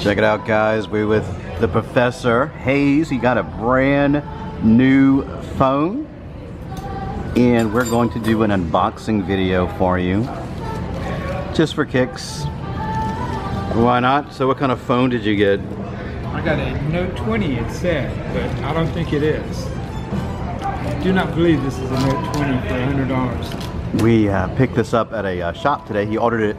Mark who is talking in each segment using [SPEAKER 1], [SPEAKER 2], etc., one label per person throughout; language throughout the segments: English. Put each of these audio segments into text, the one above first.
[SPEAKER 1] Check it out, guys. We're with the Professor Hayes. He got a brand new phone, and we're going to do an unboxing video for you, just for kicks. Why not? So what kind of phone did you get?
[SPEAKER 2] I got a Note 20, it said, but I don't think it is. I do not believe this is a Note 20 for $100.
[SPEAKER 1] We picked this up at a shop today. He ordered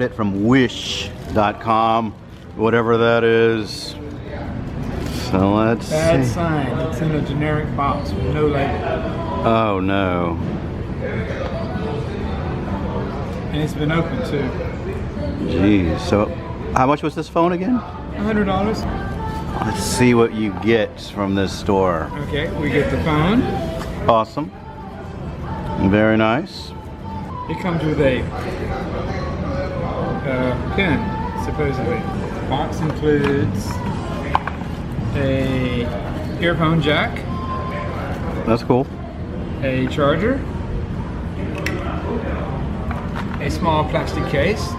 [SPEAKER 1] it from wish.com, whatever that is. So let's
[SPEAKER 2] Bad
[SPEAKER 1] see.
[SPEAKER 2] sign. It's in a generic box with no label.
[SPEAKER 1] Oh no.
[SPEAKER 2] And it's been open too.
[SPEAKER 1] Jeez. So how much was this phone again?
[SPEAKER 2] $100.
[SPEAKER 1] Let's see what you get from this store.
[SPEAKER 2] Okay, we get the phone.
[SPEAKER 1] Awesome. Very nice.
[SPEAKER 2] It comes with a pen, supposedly. The box includes a earphone jack,
[SPEAKER 1] That's cool.
[SPEAKER 2] a charger, a small plastic case,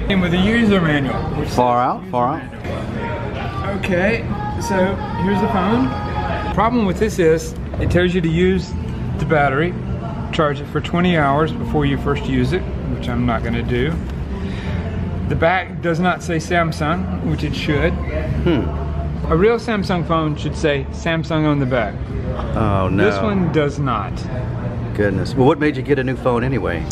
[SPEAKER 2] and with a user manual. Which
[SPEAKER 1] Far out,
[SPEAKER 2] says
[SPEAKER 1] far
[SPEAKER 2] user
[SPEAKER 1] out.
[SPEAKER 2] manual. Okay, so here's the phone. The problem with this is it tells you to use the battery, charge it for 20 hours before you first use it, which I'm not going to do. The back does not say Samsung, which it should. A real Samsung phone should say Samsung on the back.
[SPEAKER 1] Oh no.
[SPEAKER 2] This one does not.
[SPEAKER 1] Goodness. Well, what made you get a new phone anyway?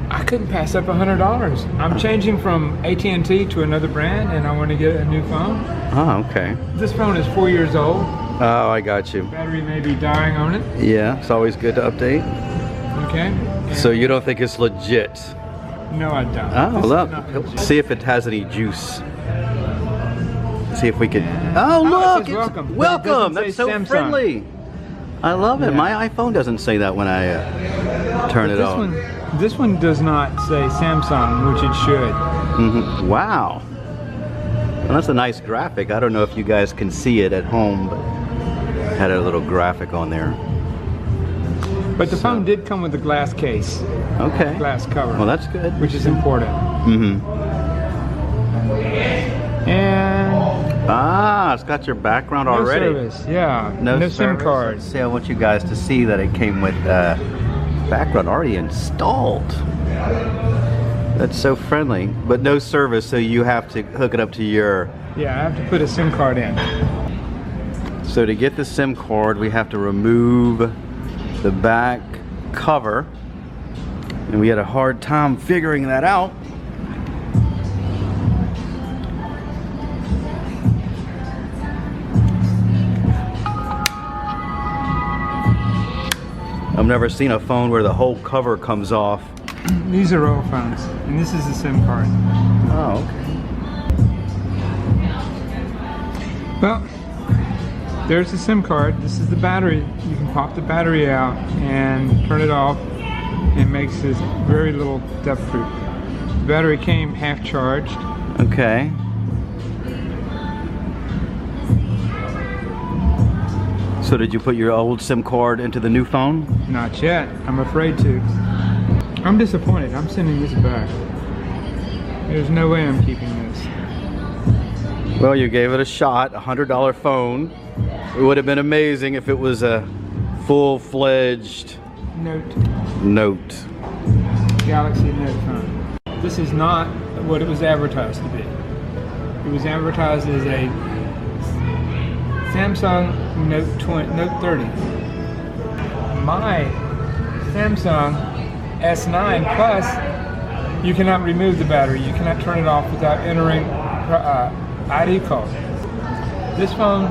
[SPEAKER 2] I couldn't pass up $100. I'm changing from AT&T to another brand, and I want to get a new phone.
[SPEAKER 1] Oh, okay.
[SPEAKER 2] This phone is 4 years old.
[SPEAKER 1] Oh, I got you.
[SPEAKER 2] Battery may be dying on it.
[SPEAKER 1] Yeah, it's always good to update.
[SPEAKER 2] Okay.
[SPEAKER 1] So you don't think it's legit?
[SPEAKER 2] No, I don't.
[SPEAKER 1] Oh,
[SPEAKER 2] This is
[SPEAKER 1] look.
[SPEAKER 2] not legit.
[SPEAKER 1] See if it has any juice. See if we can. Oh,
[SPEAKER 2] Oh, it
[SPEAKER 1] look!
[SPEAKER 2] says
[SPEAKER 1] It's
[SPEAKER 2] welcome, but it
[SPEAKER 1] welcome!
[SPEAKER 2] doesn't
[SPEAKER 1] That's
[SPEAKER 2] say
[SPEAKER 1] so
[SPEAKER 2] Samsung.
[SPEAKER 1] friendly. I love it.
[SPEAKER 2] Yeah.
[SPEAKER 1] My iPhone doesn't say that when I turn it on.
[SPEAKER 2] This one does not say Samsung, which it should.
[SPEAKER 1] Wow. Well, that's a nice graphic. I don't know if you guys can see it at home, but it had a little graphic on there.
[SPEAKER 2] But the phone did come with a glass case,
[SPEAKER 1] Okay.
[SPEAKER 2] glass cover.
[SPEAKER 1] Well, that's good.
[SPEAKER 2] which is important. And
[SPEAKER 1] Ah, it's got your background
[SPEAKER 2] no
[SPEAKER 1] already.
[SPEAKER 2] service, yeah. No SIM
[SPEAKER 1] service.
[SPEAKER 2] card.
[SPEAKER 1] Let's see, I want you guys to see that it came with background already installed. That's so friendly, but no service, so you have to hook it up to your.
[SPEAKER 2] Yeah, I have to put a SIM card in.
[SPEAKER 1] So to get the SIM card, we have to remove the back cover, and we had a hard time figuring that out. I've never seen a phone where the whole cover comes off.
[SPEAKER 2] These are old phones, and this is the SIM card.
[SPEAKER 1] Oh, okay.
[SPEAKER 2] Well, there's the SIM card. This is the battery. You can pop the battery out and turn it off. It makes this very little depth proof. The battery came half charged.
[SPEAKER 1] Okay. So did you put your old SIM card into the new phone?
[SPEAKER 2] Not yet. I'm afraid to. I'm disappointed. I'm sending this back. There's no way I'm keeping this.
[SPEAKER 1] Well, you gave it a shot, $100 phone. It would have been amazing if it was a full-fledged Note.
[SPEAKER 2] Galaxy Note phone. This is not what it was advertised to be. It was advertised as a Samsung Note 30. My Samsung S9 Plus, you cannot remove the battery. You cannot turn it off without entering ID code. This phone,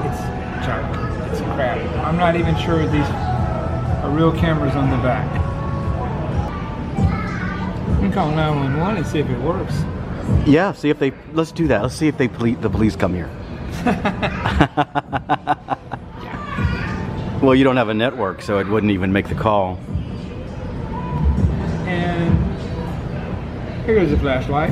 [SPEAKER 2] it's junk. It's crap. I'm not even sure these are real cameras on the back. We can call 911 and see if it works.
[SPEAKER 1] Yeah, see if they, let's do that. Let's see if the police come here. Well, you don't have a network, so it wouldn't even make the call.
[SPEAKER 2] And here goes the flashlight.